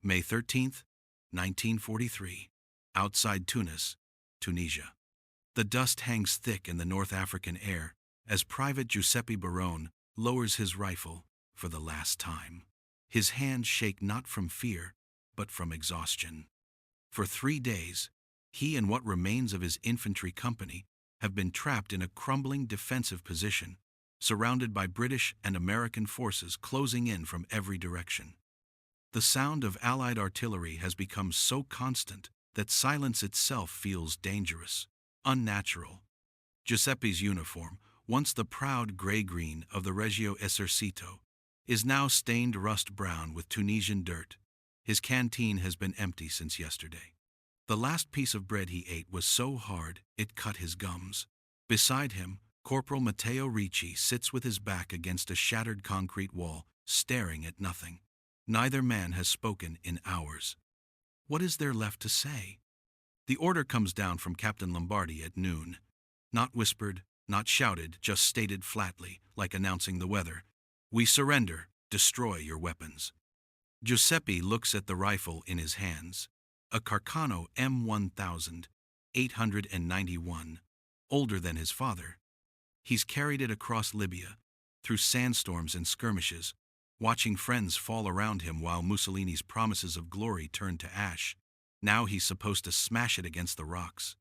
May 13th, 1943. Outside Tunis, Tunisia. The dust hangs thick in the North African air as Private Giuseppe Barone lowers his rifle for the last time. His hands shake not from fear, but from exhaustion. For 3 days, he and what remains of his infantry company have been trapped in a crumbling defensive position, surrounded by British and American forces closing in from every direction. The sound of Allied artillery has become so constant that silence itself feels dangerous, unnatural. Giuseppe's uniform, once the proud gray-green of the Regio Esercito, is now stained rust-brown with Tunisian dirt. His canteen has been empty since yesterday. The last piece of bread he ate was so hard it cut his gums. Beside him, Corporal Matteo Ricci sits with his back against a shattered concrete wall, staring at nothing. Neither man has spoken in hours. What is there left to say? The order comes down from Captain Lombardi at noon. Not whispered, not shouted, just stated flatly, like announcing the weather. We surrender. Destroy your weapons. Giuseppe looks at the rifle in his hands. A Carcano M1000, 891, older than his father. He's carried it across Libya, through sandstorms and skirmishes, watching friends fall around him while Mussolini's promises of glory turn to ash. Now he's supposed to smash it against the rocks.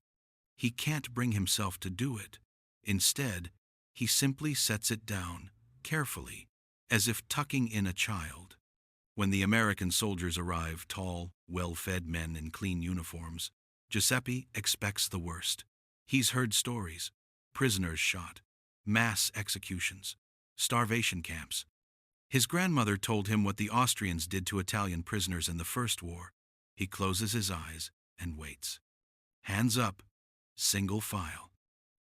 He can't bring himself to do it. Instead, he simply sets it down, carefully, as if tucking in a child. When the American soldiers arrive, tall, well-fed men in clean uniforms, Giuseppe expects the worst. He's heard stories: prisoners shot, mass executions, starvation camps. His grandmother told him what the Austrians did to Italian prisoners in the First War. He closes his eyes and waits. Hands up, single file.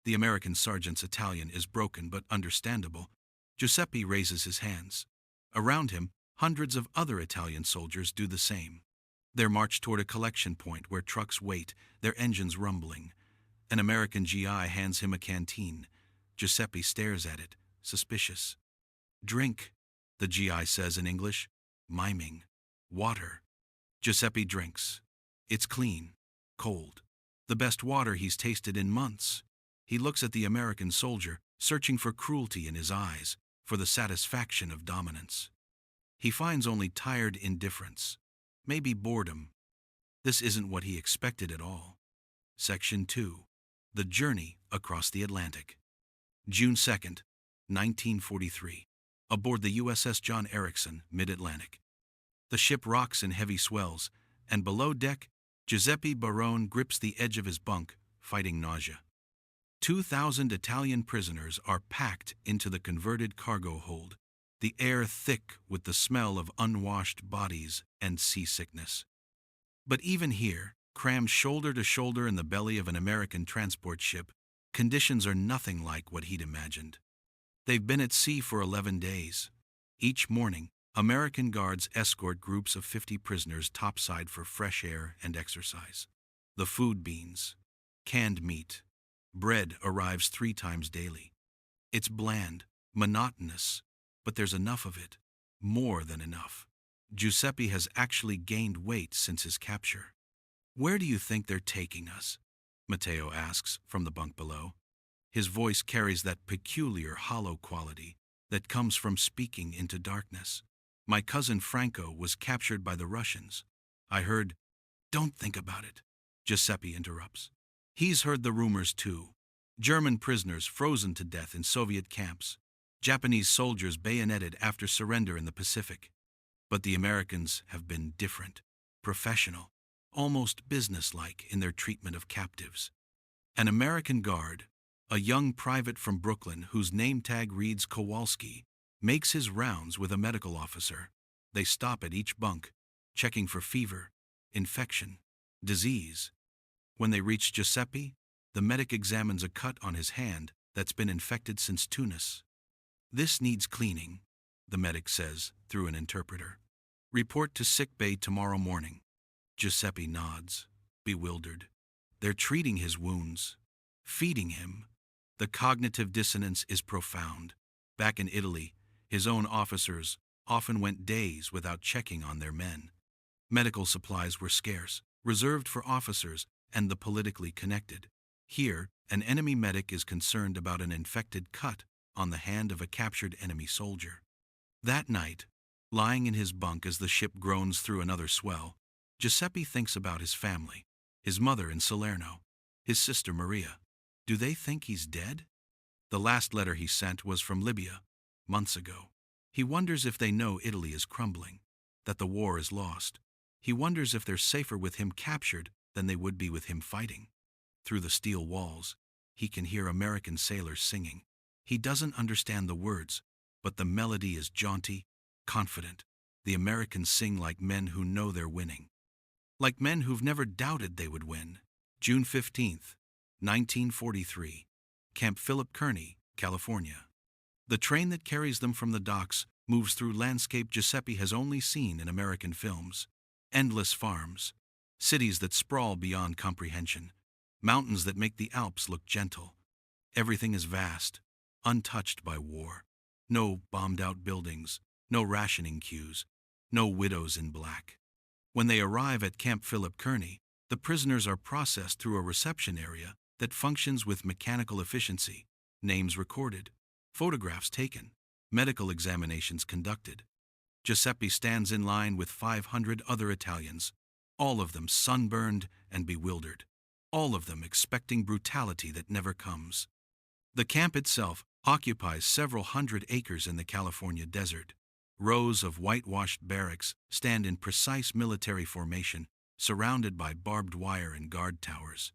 The American sergeant's Italian is broken but understandable. Giuseppe raises his hands. Around him, hundreds of other Italian soldiers do the same. They're marched toward a collection point where trucks wait, their engines rumbling. An American GI hands him a canteen. Giuseppe stares at it, suspicious. Drink, the GI says in English, miming. Water. Giuseppe drinks. It's clean, cold. The best water he's tasted in months. He looks at the American soldier, searching for cruelty in his eyes, for the satisfaction of dominance. He finds only tired indifference, maybe boredom. This isn't what he expected at all. Section 2. The Journey Across the Atlantic. June 2nd, 1943. Aboard the USS John Erickson, mid-Atlantic. The ship rocks in heavy swells, and below deck, Giuseppe Barone grips the edge of his bunk, fighting nausea. 2,000 Italian prisoners are packed into the converted cargo hold, the air thick with the smell of unwashed bodies and seasickness. But even here, crammed shoulder to shoulder in the belly of an American transport ship, conditions are nothing like what he'd imagined. They've been at sea for 11 days. Each morning, American guards escort groups of 50 prisoners topside for fresh air and exercise. The food beans, canned meat, bread arrives 3 times daily. It's bland, monotonous, but there's enough of it, more than enough. Giuseppe has actually gained weight since his capture. Where do you think they're taking us? Matteo asks from the bunk below. His voice carries that peculiar hollow quality that comes from speaking into darkness. My cousin Franco was captured by the Russians. I heard. Don't think about it, Giuseppe interrupts. He's heard the rumors too. German prisoners frozen to death in Soviet camps. Japanese soldiers bayoneted after surrender in the Pacific. But the Americans have been different, professional, almost businesslike in their treatment of captives. An American guard, a young private from Brooklyn whose name tag reads Kowalski, makes his rounds with a medical officer. They stop at each bunk, checking for fever, infection, disease. When they reach Giuseppe, the medic examines a cut on his hand that's been infected since Tunis. This needs cleaning, the medic says through an interpreter. Report to sick bay tomorrow morning. Giuseppe nods, bewildered. They're treating his wounds, feeding him. The cognitive dissonance is profound. Back in Italy, his own officers often went days without checking on their men. Medical supplies were scarce, reserved for officers and the politically connected. Here, an enemy medic is concerned about an infected cut on the hand of a captured enemy soldier. That night, lying in his bunk as the ship groans through another swell, Giuseppe thinks about his family, his mother in Salerno, his sister Maria. Do they think he's dead? The last letter he sent was from Libya, months ago. He wonders if they know Italy is crumbling, that the war is lost. He wonders if they're safer with him captured than they would be with him fighting. Through the steel walls, he can hear American sailors singing. He doesn't understand the words, but the melody is jaunty, confident. The Americans sing like men who know they're winning. Like men who've never doubted they would win. June 15th, 1943. Camp Philip Kearny, California. The train that carries them from the docks moves through landscape Giuseppe has only seen in American films. Endless farms, cities that sprawl beyond comprehension, mountains that make the Alps look gentle. Everything is vast, untouched by war. No bombed-out buildings, no rationing queues, no widows in black. When they arrive at Camp Philip Kearny, the prisoners are processed through a reception area that functions with mechanical efficiency, names recorded, photographs taken, medical examinations conducted. Giuseppe stands in line with 500 other Italians, all of them sunburned and bewildered, all of them expecting brutality that never comes. The camp itself occupies several hundred acres in the California desert. Rows of whitewashed barracks stand in precise military formation, surrounded by barbed wire and guard towers.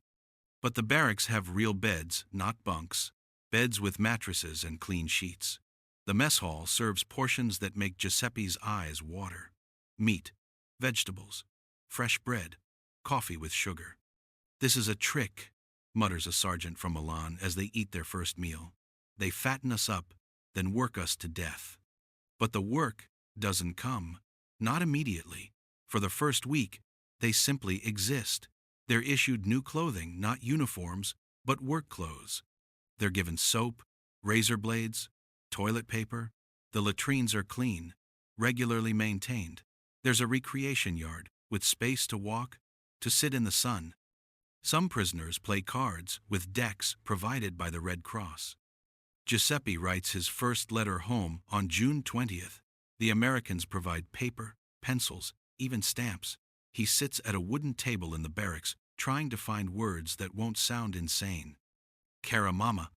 But the barracks have real beds, not bunks, beds with mattresses and clean sheets. The mess hall serves portions that make Giuseppe's eyes water. Meat, vegetables, fresh bread, coffee with sugar. "This is a trick," mutters a sergeant from Milan as they eat their first meal. "They fatten us up, then work us to death." But the work doesn't come, not immediately. For the first week, they simply exist. They're issued new clothing, not uniforms, but work clothes. They're given soap, razor blades, toilet paper. The latrines are clean, regularly maintained. There's a recreation yard with space to walk, to sit in the sun. Some prisoners play cards with decks provided by the Red Cross. Giuseppe writes his first letter home on June 20th. The Americans provide paper, pencils, even stamps. He sits at a wooden table in the barracks, trying to find words that won't sound insane. "Cara Mama,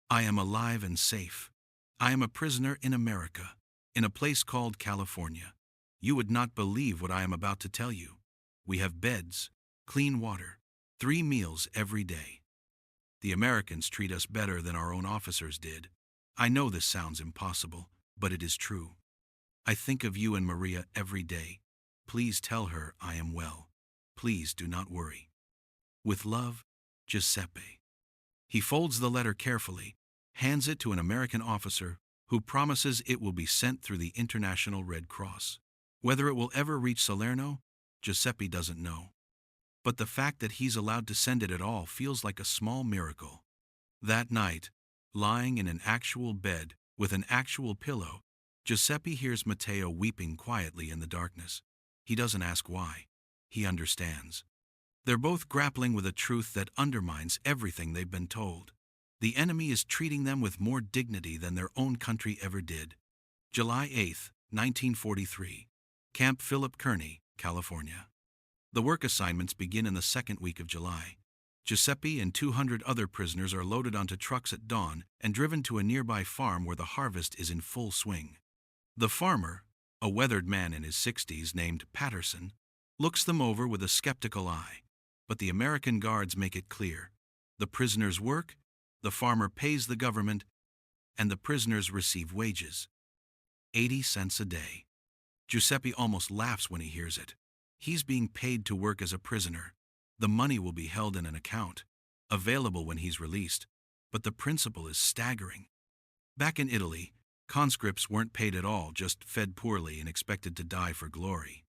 I am alive and safe. I am a prisoner in America, in a place called California. You would not believe what I am about to tell you. We have beds, clean water, 3 meals every day. The Americans treat us better than our own officers did. I know this sounds impossible, but it is true. I think of you and Maria every day. Please tell her I am well. Please do not worry. With love, Giuseppe." He folds the letter carefully, hands it to an American officer who promises it will be sent through the International Red Cross. Whether it will ever reach Salerno, Giuseppe doesn't know. But the fact that he's allowed to send it at all feels like a small miracle. That night, lying in an actual bed with an actual pillow, Giuseppe hears Matteo weeping quietly in the darkness. He doesn't ask why. He understands. They're both grappling with a truth that undermines everything they've been told. The enemy is treating them with more dignity than their own country ever did. July 8th, 1943. Camp Philip Kearny, California. The work assignments begin in the second week of July. Giuseppe and 200 other prisoners are loaded onto trucks at dawn and driven to a nearby farm where the harvest is in full swing. The farmer, a weathered man in his 60s named Patterson, looks them over with a skeptical eye. But the American guards make it clear. The prisoners work, the farmer pays the government, and the prisoners receive wages. 80 cents a day. Giuseppe almost laughs when he hears it. He's being paid to work as a prisoner. The money will be held in an account, available when he's released, but the principle is staggering. Back in Italy, conscripts weren't paid at all, just fed poorly and expected to die for glory.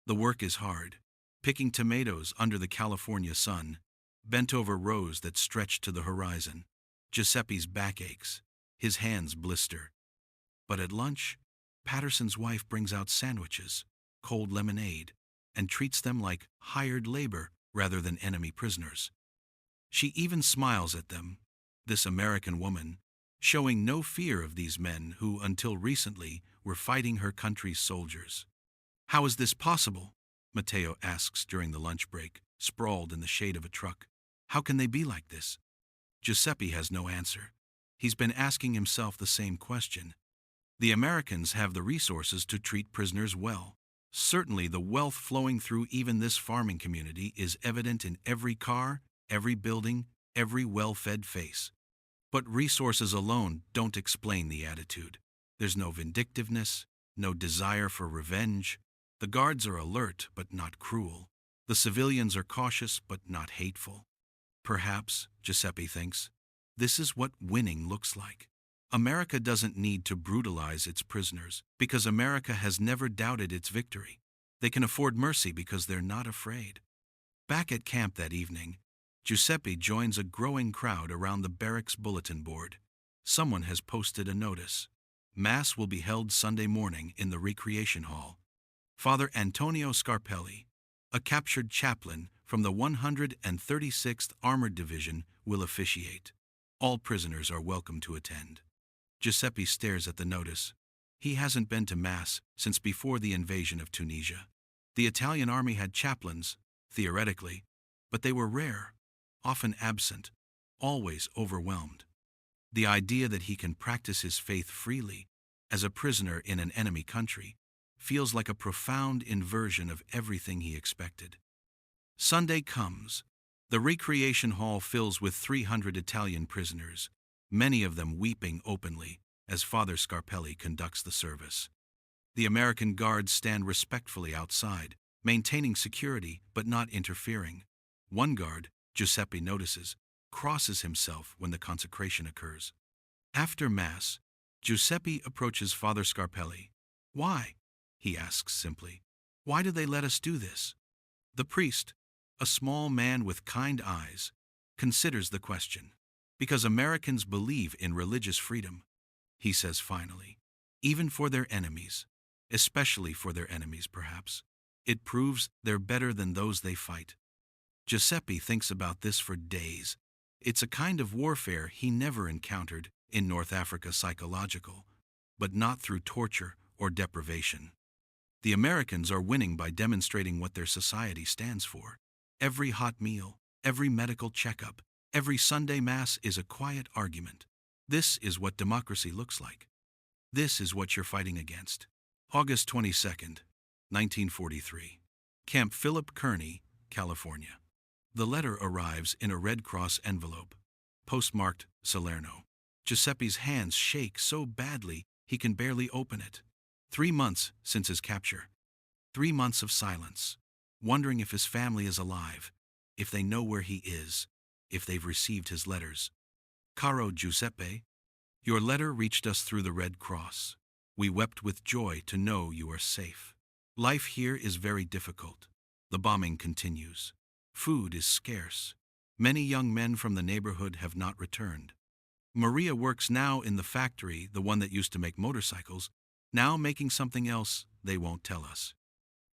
The work is hard, picking tomatoes under the California sun, bent over rows that stretch to the horizon. Giuseppe's back aches, his hands blister. But at lunch, Patterson's wife brings out sandwiches, cold lemonade, and treats them like hired labor rather than enemy prisoners. She even smiles at them, this American woman, showing no fear of these men who, until recently, were fighting her country's soldiers. "How is this possible?" Matteo asks during the lunch break, sprawled in the shade of a truck. "How can they be like this?" Giuseppe has no answer. He's been asking himself the same question. The Americans have the resources to treat prisoners well. Certainly the wealth flowing through even this farming community is evident in every car, every building, every well-fed face. But resources alone don't explain the attitude. There's no vindictiveness, no desire for revenge. The guards are alert but not cruel. The civilians are cautious but not hateful. Perhaps, Giuseppe thinks, this is what winning looks like. America doesn't need to brutalize its prisoners because America has never doubted its victory. They can afford mercy because they're not afraid. Back at camp that evening, Giuseppe joins a growing crowd around the barracks bulletin board. Someone has posted a notice. Mass will be held Sunday morning in the recreation hall. Father Antonio Scarpelli, a captured chaplain from the 136th Armored Division, will officiate. All prisoners are welcome to attend. Giuseppe stares at the notice. He hasn't been to Mass since before the invasion of Tunisia. The Italian army had chaplains, theoretically, but they were rare, often absent, always overwhelmed. The idea that he can practice his faith freely, as a prisoner in an enemy country, feels like a profound inversion of everything he expected. Sunday comes. The recreation hall fills with 300 Italian prisoners, many of them weeping openly as Father Scarpelli conducts the service. The American guards stand respectfully outside, maintaining security but not interfering. One guard, Giuseppe notices, crosses himself when the consecration occurs. After Mass, Giuseppe approaches Father Scarpelli. "Why?" he asks simply. "Why do they let us do this?" The priest, a small man with kind eyes, considers the question. "Because Americans believe in religious freedom," he says finally, "even for their enemies, especially for their enemies perhaps. It proves they're better than those they fight." Giuseppe thinks about this for days. It's a kind of warfare he never encountered in North Africa psychological, but not through torture or deprivation. The Americans are winning by demonstrating what their society stands for. Every hot meal, every medical checkup, every Sunday Mass is a quiet argument. This is what democracy looks like. This is what you're fighting against. August 22nd, 1943. Camp Philip Kearny, California. The letter arrives in a Red Cross envelope, postmarked Salerno. Giuseppe's hands shake so badly he can barely open it. 3 months since his capture. 3 months of silence, wondering if his family is alive, if they know where he is, if they've received his letters. Caro Giuseppe, your letter reached us through the Red Cross. We wept with joy to know you are safe. Life here is very difficult. The bombing continues. Food is scarce. Many young men from the neighborhood have not returned. Maria works now in the factory, the one that used to make motorcycles, now making something else they won't tell us.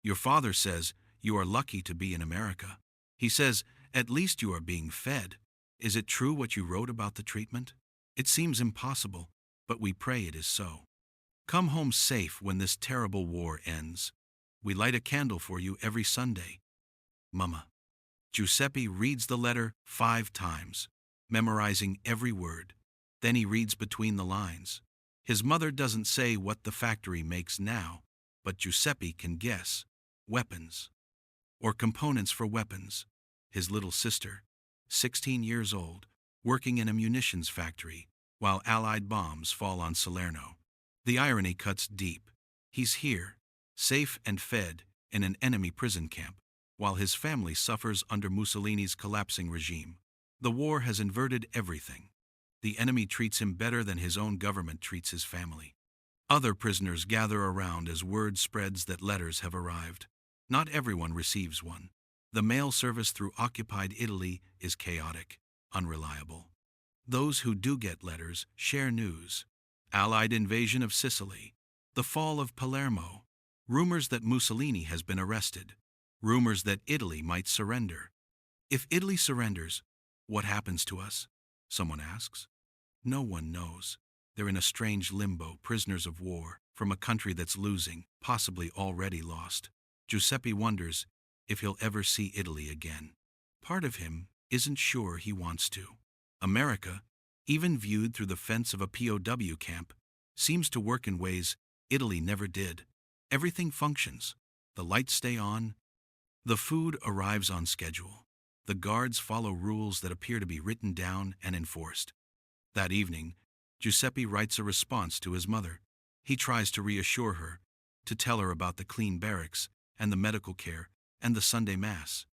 Your father says you are lucky to be in America. He says, at least you are being fed. Is it true what you wrote about the treatment? It seems impossible, but we pray it is so. Come home safe when this terrible war ends. We light a candle for you every Sunday. Mama. Giuseppe reads the letter 5 times, memorizing every word. Then he reads between the lines. His mother doesn't say what the factory makes now, but Giuseppe can guess. Weapons. Or components for weapons. His little sister, 16 years old, working in a munitions factory, while Allied bombs fall on Salerno. The irony cuts deep. He's here, safe and fed, in an enemy prison camp, while his family suffers under Mussolini's collapsing regime. The war has inverted everything. The enemy treats him better than his own government treats his family. Other prisoners gather around as word spreads that letters have arrived. Not everyone receives one. The mail service through occupied Italy is chaotic, unreliable. Those who do get letters share news. Allied invasion of Sicily, the fall of Palermo, rumors that Mussolini has been arrested. rumors that Italy might surrender. If Italy surrenders, what happens to us? Someone asks. No one knows. They're in a strange limbo, prisoners of war, from a country that's losing, possibly already lost. Giuseppe wonders if he'll ever see Italy again. Part of him isn't sure he wants to. America, even viewed through the fence of a POW camp, seems to work in ways Italy never did. Everything functions. The lights stay on. The food arrives on schedule. The guards follow rules that appear to be written down and enforced. That evening, Giuseppe writes a response to his mother. He tries to reassure her, to tell her about the clean barracks and the medical care and the Sunday Mass.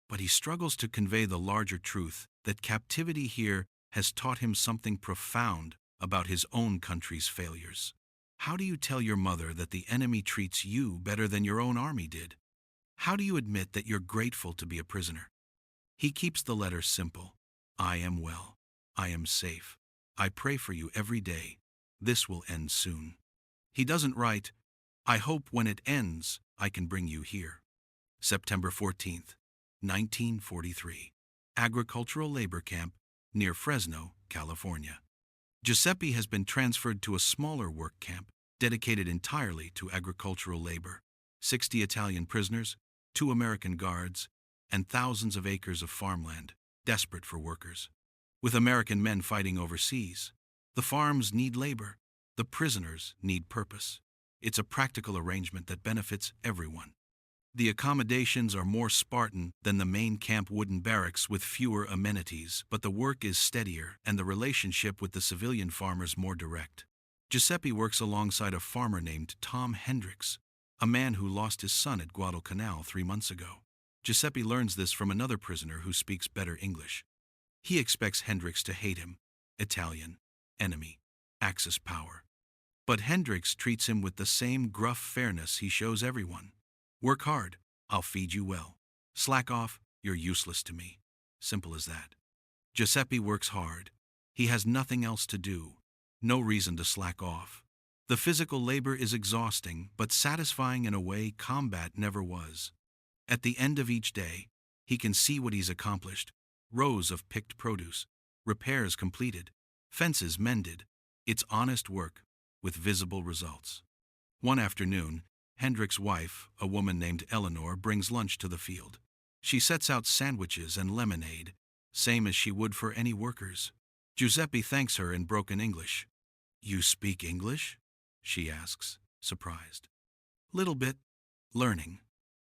But he struggles to convey the larger truth that captivity here has taught him something profound about his own country's failures. How do you tell your mother that the enemy treats you better than your own army did? How do you admit that you're grateful to be a prisoner? He keeps the letter simple. I am well. I am safe. I pray for you every day. This will end soon. He doesn't write, I hope when it ends, I can bring you here. September 14th, 1943. Agricultural labor camp near Fresno, California. Giuseppe has been transferred to a smaller work camp dedicated entirely to agricultural labor. 60 Italian prisoners, 2 American guards, and thousands of acres of farmland, desperate for workers. With American men fighting overseas, the farms need labor, the prisoners need purpose. It's a practical arrangement that benefits everyone. The accommodations are more Spartan than the main camp wooden barracks with fewer amenities, but the work is steadier and the relationship with the civilian farmers more direct. Giuseppe works alongside a farmer named Tom Hendricks, a man who lost his son at Guadalcanal 3 months ago. Giuseppe learns this from another prisoner who speaks better English. He expects Hendricks to hate him. Italian, enemy, Axis power. But Hendricks treats him with the same gruff fairness he shows everyone. Work hard, I'll feed you well. Slack off, you're useless to me. Simple as that. Giuseppe works hard. He has nothing else to do. No reason to slack off. The physical labor is exhausting, but satisfying in a way combat never was. At the end of each day, he can see what he's accomplished. Rows of picked produce, repairs completed, fences mended. It's honest work, with visible results. One afternoon, Hendricks' wife, a woman named Eleanor, brings lunch to the field. She sets out sandwiches and lemonade, same as she would for any workers. Giuseppe thanks her in broken English. You speak English? She asks, surprised. Little bit. Learning.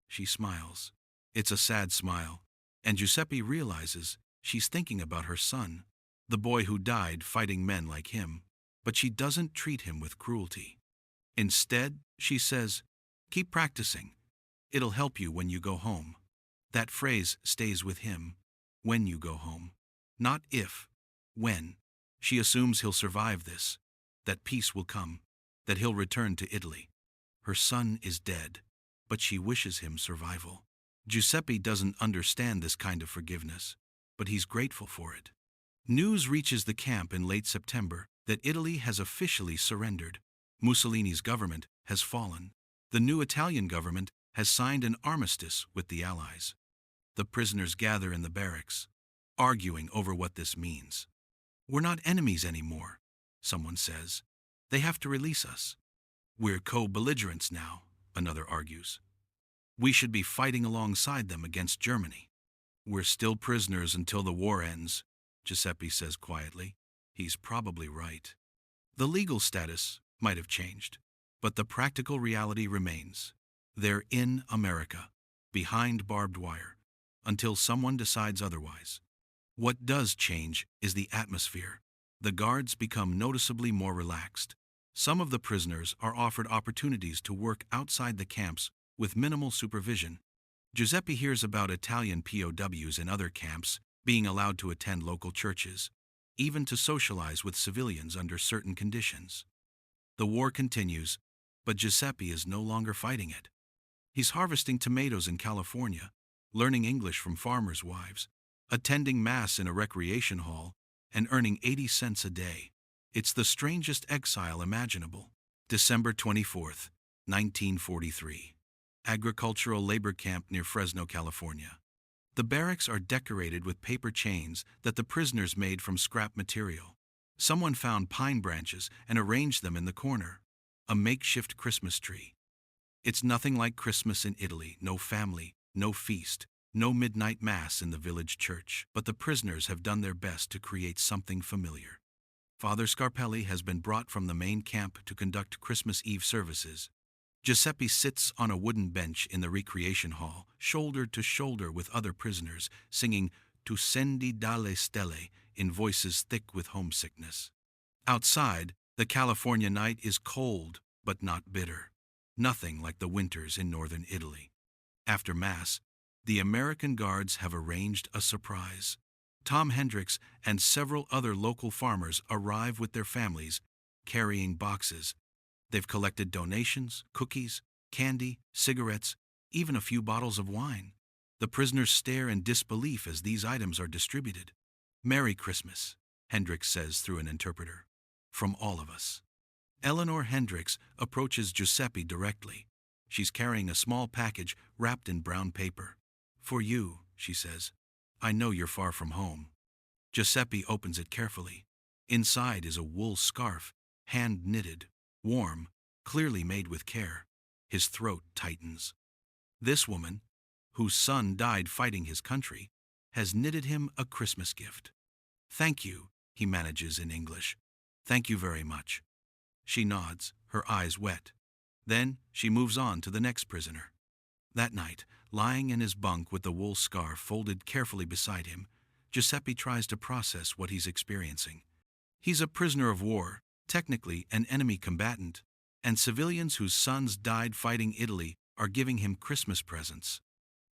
She smiles. It's a sad smile, and Giuseppe realizes she's thinking about her son, the boy who died fighting men like him, but she doesn't treat him with cruelty. Instead, she says, keep practicing. It'll help you when you go home. That phrase stays with him, when you go home. Not if, when. She assumes he'll survive this, that peace will come, that he'll return to Italy. Her son is dead, but she wishes him survival. Giuseppe doesn't understand this kind of forgiveness, but he's grateful for it. News reaches the camp in late September that Italy has officially surrendered. Mussolini's government has fallen. The new Italian government has signed an armistice with the Allies. The prisoners gather in the barracks, arguing over what this means. We're not enemies anymore, someone says. They have to release us. We're co-belligerents now, another argues. We should be fighting alongside them against Germany. We're still prisoners until the war ends, Giuseppe says quietly. He's probably right. The legal status might have changed, but the practical reality remains. They're in America, behind barbed wire, until someone decides otherwise. What does change is the atmosphere. The guards become noticeably more relaxed. Some of the prisoners are offered opportunities to work outside the camps with minimal supervision. Giuseppe hears about Italian POWs in other camps being allowed to attend local churches, even to socialize with civilians under certain conditions. The war continues, but Giuseppe is no longer fighting it. He's harvesting tomatoes in California, learning English from farmers' wives, attending Mass in a recreation hall, and earning 80 cents a day. It's the strangest exile imaginable. December 24th, 1943. agricultural labor camp near Fresno, California. The barracks are decorated with paper chains that the prisoners made from scrap material. Someone found pine branches and arranged them in the corner. A makeshift Christmas tree. It's nothing like Christmas in Italy. No family, no feast, no midnight mass in the village church. But the prisoners have done their best to create something familiar. Father Scarpelli has been brought from the main camp to conduct Christmas Eve services. Giuseppe sits on a wooden bench in the recreation hall, shoulder to shoulder with other prisoners, singing Tu scendi dalle stelle in voices thick with homesickness. Outside, the California night is cold but not bitter. Nothing like the winters in northern Italy. After Mass, the American Guards have arranged a surprise. Tom Hendricks and several other local farmers arrive with their families, carrying boxes. They've collected donations, cookies, candy, cigarettes, even a few bottles of wine. The prisoners stare in disbelief as these items are distributed. "Merry Christmas," Hendricks says through an interpreter. "From all of us." Eleanor Hendricks approaches Giuseppe directly. She's carrying a small package wrapped in brown paper. "For you," she says. "I know you're far from home." Giuseppe opens it carefully. Inside is a wool scarf, hand-knitted, warm, clearly made with care. His throat tightens. This woman, whose son died fighting his country, has knitted him a Christmas gift. "Thank you," he manages in English. "Thank you very much." She nods, her eyes wet. Then she moves on to the next prisoner. That night, lying in his bunk with the wool scarf folded carefully beside him, Giuseppe tries to process what he's experiencing. He's a prisoner of war, technically an enemy combatant, and civilians whose sons died fighting Italy are giving him Christmas presents.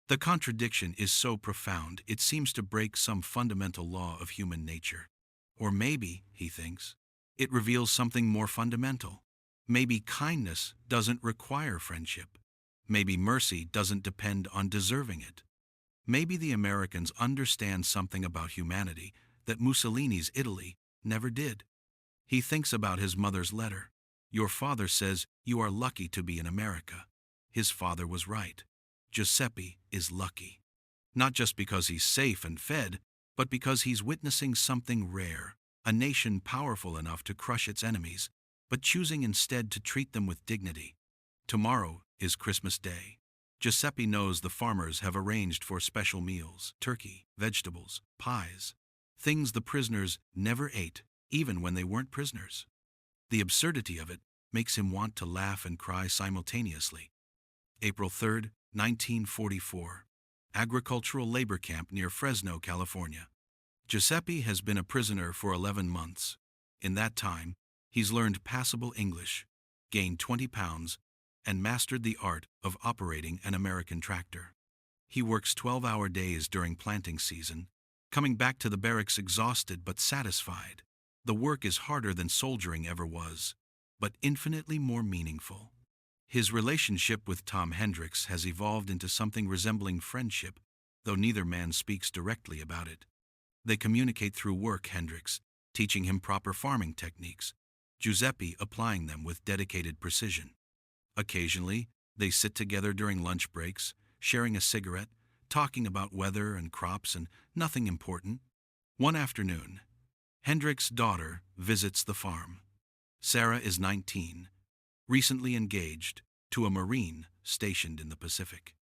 The contradiction is so profound it seems to break some fundamental law of human nature. Or maybe, he thinks, it reveals something more fundamental. Maybe kindness doesn't require friendship. Maybe mercy doesn't depend on deserving it. Maybe the Americans understand something about humanity that Mussolini's Italy never did. He thinks about his mother's letter. "Your father says you are lucky to be in America." His father was right. Giuseppe is lucky. Not just because he's safe and fed, but because he's witnessing something rare, a nation powerful enough to crush its enemies, but choosing instead to treat them with dignity. Tomorrow is Christmas Day. Giuseppe knows the farmers have arranged for special meals: turkey, vegetables, pies, things the prisoners never ate, even when they weren't prisoners. The absurdity of it makes him want to laugh and cry simultaneously. April 3rd, 1944. Agricultural labor camp near Fresno, California. Giuseppe has been a prisoner for 11 months. In that time, he's learned passable English, gained 20 pounds, and mastered the art of operating an American tractor. He works 12-hour days during planting season, coming back to the barracks exhausted but satisfied. The work is harder than soldiering ever was, but infinitely more meaningful. His relationship with Tom Hendricks has evolved into something resembling friendship, though neither man speaks directly about it. They communicate through work, Hendricks teaching him proper farming techniques, Giuseppe applying them with dedicated precision. Occasionally, they sit together during lunch breaks, sharing a cigarette, talking about weather and crops and nothing important. One afternoon, Hendricks' daughter visits the farm. Sarah is 19, recently engaged to a Marine stationed in the Pacific.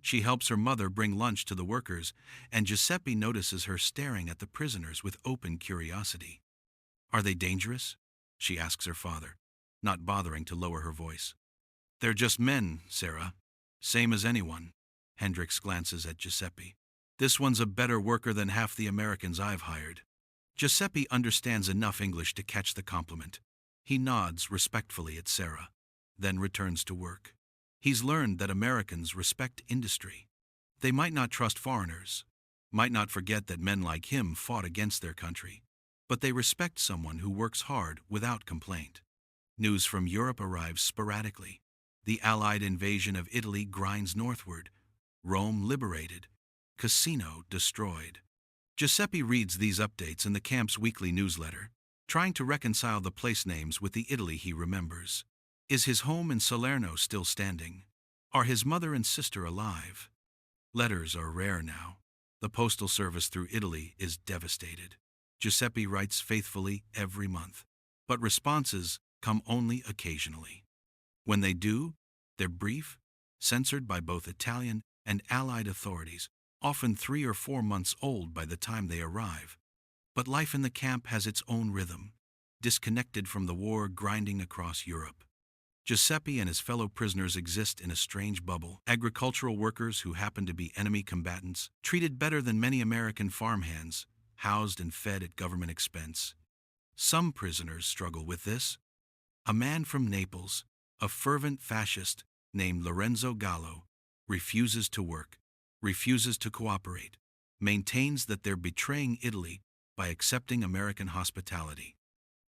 She helps her mother bring lunch to the workers, and Giuseppe notices her staring at the prisoners with open curiosity. "Are they dangerous?" she asks her father, not bothering to lower her voice. "They're just men, Sarah. Same as anyone." Hendricks glances at Giuseppe. "This one's a better worker than half the Americans I've hired." Giuseppe understands enough English to catch the compliment. He nods respectfully at Sarah, then returns to work. He's learned that Americans respect industry. They might not trust foreigners, might not forget that men like him fought against their country, but they respect someone who works hard without complaint. News from Europe arrives sporadically. The Allied invasion of Italy grinds northward. Rome liberated. Cassino destroyed. Giuseppe reads these updates in the camp's weekly newsletter, trying to reconcile the place names with the Italy he remembers. Is his home in Salerno still standing? Are his mother and sister alive? Letters are rare now. The postal service through Italy is devastated. Giuseppe writes faithfully every month, but responses come only occasionally. When they do, they're brief, censored by both Italian and Allied authorities, often 3 or 4 months old by the time they arrive. But life in the camp has its own rhythm, disconnected from the war grinding across Europe. Giuseppe and his fellow prisoners exist in a strange bubble. Agricultural workers who happen to be enemy combatants, treated better than many American farmhands, housed and fed at government expense. Some prisoners struggle with this. A man from Naples, a fervent fascist named Lorenzo Gallo, refuses to work, refuses to cooperate, maintains that they're betraying Italy by accepting American hospitality.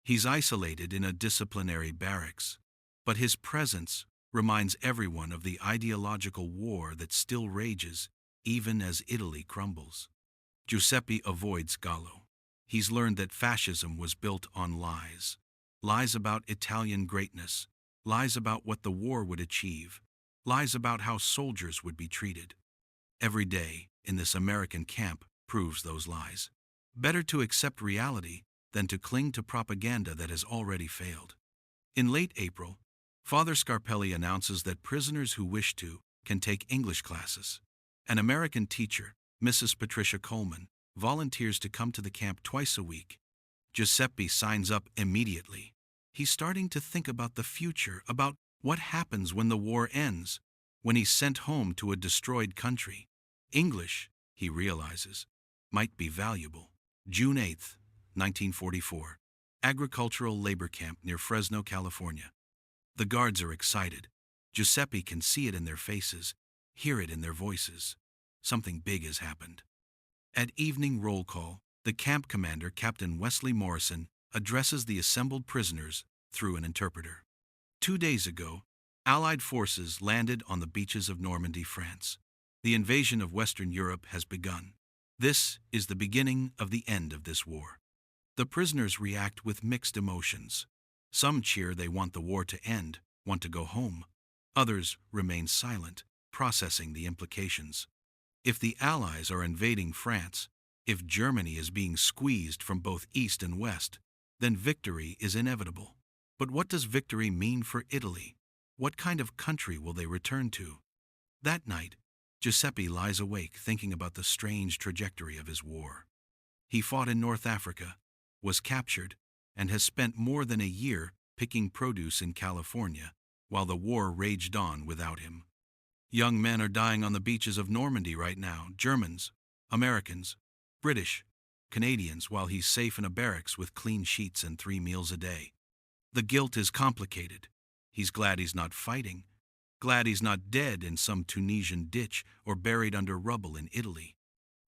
He's isolated in a disciplinary barracks, but his presence reminds everyone of the ideological war that still rages even as Italy crumbles. Giuseppe avoids Gallo. He's learned that fascism was built on lies. Lies about Italian greatness, lies about what the war would achieve, lies about how soldiers would be treated. Every day in this American camp proves those lies. Better to accept reality than to cling to propaganda that has already failed. In late April, Father Scarpelli announces that prisoners who wish to can take English classes. An American teacher, Mrs. Patricia Coleman, volunteers to come to the camp twice a week. Giuseppe signs up immediately. He's starting to think about the future, about what happens when the war ends, when he's sent home to a destroyed country. English, he realizes, might be valuable. June 8, 1944. Agricultural labor camp near Fresno, California. The guards are excited. Giuseppe can see it in their faces, hear it in their voices. Something big has happened. At evening roll call, the camp commander, Captain Wesley Morrison, addresses the assembled prisoners through an interpreter. 2 days ago, Allied forces landed on the beaches of Normandy, France. The invasion of Western Europe has begun. This is the beginning of the end of this war. The prisoners react with mixed emotions. Some cheer they want the war to end, want to go home. Others remain silent, processing the implications. If the Allies are invading France, if Germany is being squeezed from both east and west, then victory is inevitable. But what does victory mean for Italy? What kind of country will they return to? That night, Giuseppe lies awake thinking about the strange trajectory of his war. He fought in North Africa, was captured, and has spent more than a year picking produce in California while the war raged on without him. Young men are dying on the beaches of Normandy right now, Germans, Americans, British, Canadians, while he's safe in a barracks with clean sheets and 3 meals a day. The guilt is complicated. He's glad he's not fighting, glad he's not dead in some Tunisian ditch or buried under rubble in Italy.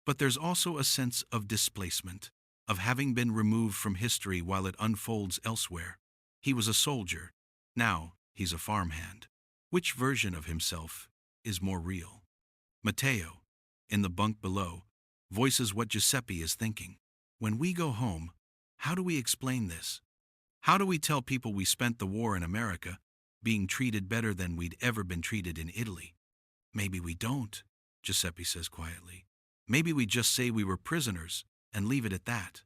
But there's also a sense of displacement, of having been removed from history while it unfolds elsewhere. He was a soldier. Now he's a farmhand. Which version of himself is more real? Matteo, in the bunk below, voices what Giuseppe is thinking. When we go home, how do we explain this? How do we tell people we spent the war in America, being treated better than we'd ever been treated in Italy? Maybe we don't, Giuseppe says quietly. Maybe we just say we were prisoners and leave it at that.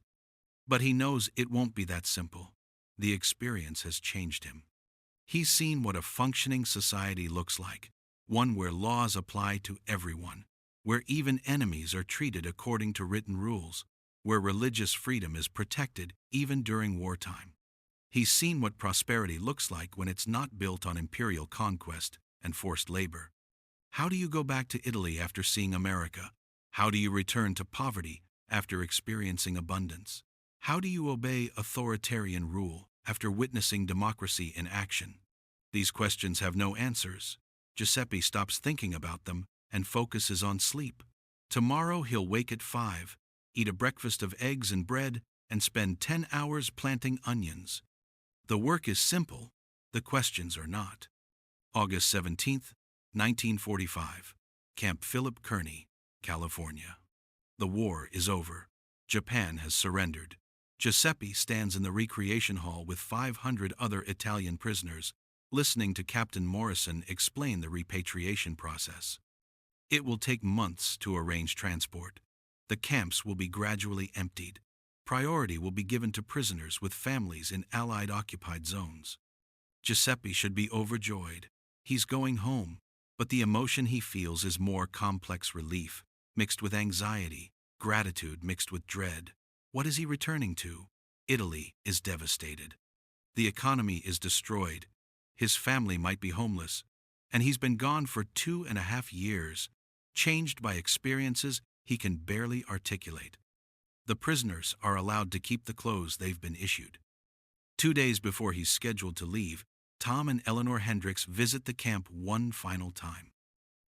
But he knows it won't be that simple. The experience has changed him. He's seen what a functioning society looks like, one where laws apply to everyone, where even enemies are treated according to written rules, where religious freedom is protected even during wartime. He's seen what prosperity looks like when it's not built on imperial conquest and forced labor. How do you go back to Italy after seeing America? How do you return to poverty after experiencing abundance? How do you obey authoritarian rule after witnessing democracy in action? These questions have no answers. Giuseppe stops thinking about them and focuses on sleep. Tomorrow he'll wake at 5, eat a breakfast of eggs and bread, and spend 10 hours planting onions. The work is simple, the questions are not. August 17, 1945. Camp Philip Kearny, California. The war is over. Japan has surrendered. Giuseppe stands in the recreation hall with 500 other Italian prisoners, listening to Captain Morrison explain the repatriation process. It will take months to arrange transport. The camps will be gradually emptied. Priority will be given to prisoners with families in Allied occupied zones. Giuseppe should be overjoyed. He's going home, but the emotion he feels is more complex relief, mixed with anxiety, gratitude mixed with dread. What is he returning to? Italy is devastated. The economy is destroyed. His family might be homeless, and he's been gone for 2.5 years, changed by experiences he can barely articulate. The prisoners are allowed to keep the clothes they've been issued. 2 days before he's scheduled to leave, Tom and Eleanor Hendricks visit the camp one final time.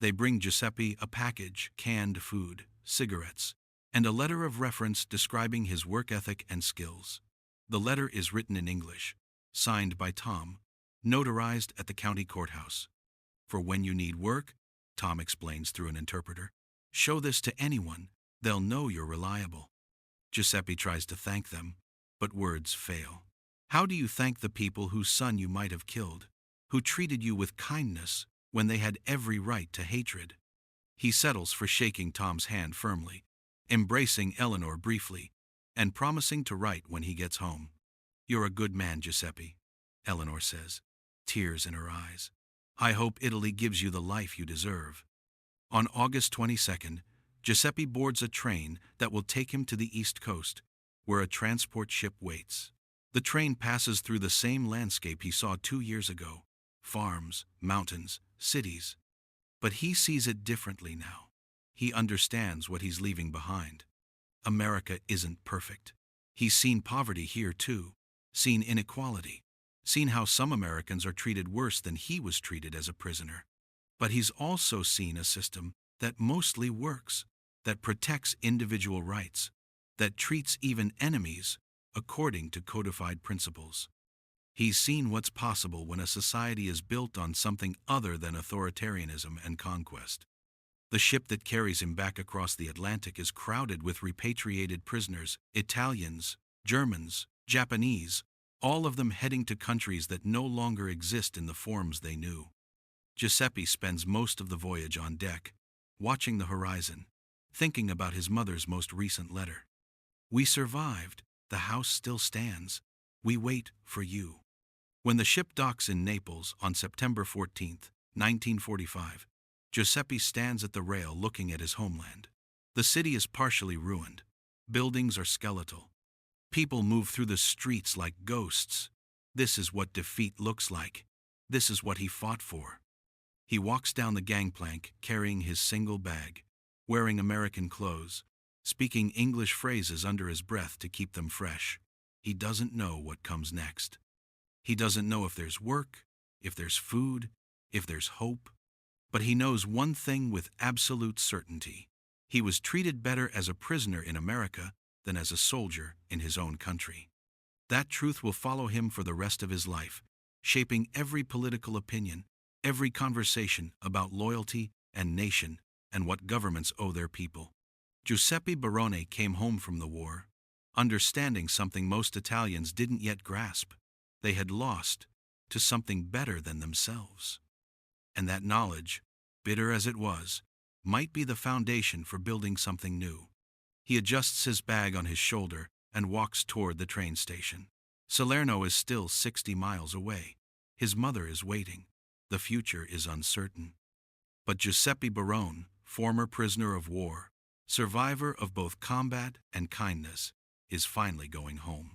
They bring Giuseppe a package, canned food, cigarettes, and a letter of reference describing his work ethic and skills. The letter is written in English, signed by Tom, notarized at the county courthouse. For when you need work, Tom explains through an interpreter, show this to anyone, they'll know you're reliable. Giuseppe tries to thank them, but words fail. How do you thank the people whose son you might have killed, who treated you with kindness when they had every right to hatred? He settles for shaking Tom's hand firmly, embracing Eleanor briefly, and promising to write when he gets home. You're a good man, Giuseppe, Eleanor says, tears in her eyes. I hope Italy gives you the life you deserve. On August 22nd, Giuseppe boards a train that will take him to the East Coast, where a transport ship waits. The train passes through the same landscape he saw 2 years ago, farms, mountains, cities. But he sees it differently now. He understands what he's leaving behind. America isn't perfect. He's seen poverty here too, seen inequality, seen how some Americans are treated worse than he was treated as a prisoner. But he's also seen a system that mostly works, that protects individual rights, that treats even enemies according to codified principles. He's seen what's possible when a society is built on something other than authoritarianism and conquest. The ship that carries him back across the Atlantic is crowded with repatriated prisoners, Italians, Germans, Japanese, all of them heading to countries that no longer exist in the forms they knew. Giuseppe spends most of the voyage on deck, watching the horizon, thinking about his mother's most recent letter. We survived. The house still stands. We wait for you. When the ship docks in Naples on September 14, 1945, Giuseppe stands at the rail looking at his homeland. The city is partially ruined. Buildings are skeletal. People move through the streets like ghosts. This is what defeat looks like. This is what he fought for. He walks down the gangplank carrying his single bag, wearing American clothes, speaking English phrases under his breath to keep them fresh. He doesn't know what comes next. He doesn't know if there's work, if there's food, if there's hope. But he knows one thing with absolute certainty. He was treated better as a prisoner in America than as a soldier in his own country. That truth will follow him for the rest of his life, shaping every political opinion, every conversation about loyalty and nation and what governments owe their people. Giuseppe Barone came home from the war, understanding something most Italians didn't yet grasp. They had lost to something better than themselves. And that knowledge, bitter as it was, might be the foundation for building something new. He adjusts his bag on his shoulder and walks toward the train station. Salerno is still 60 miles away. His mother is waiting. The future is uncertain. But Giuseppe Barone, former prisoner of war, survivor of both combat and kindness, is finally going home.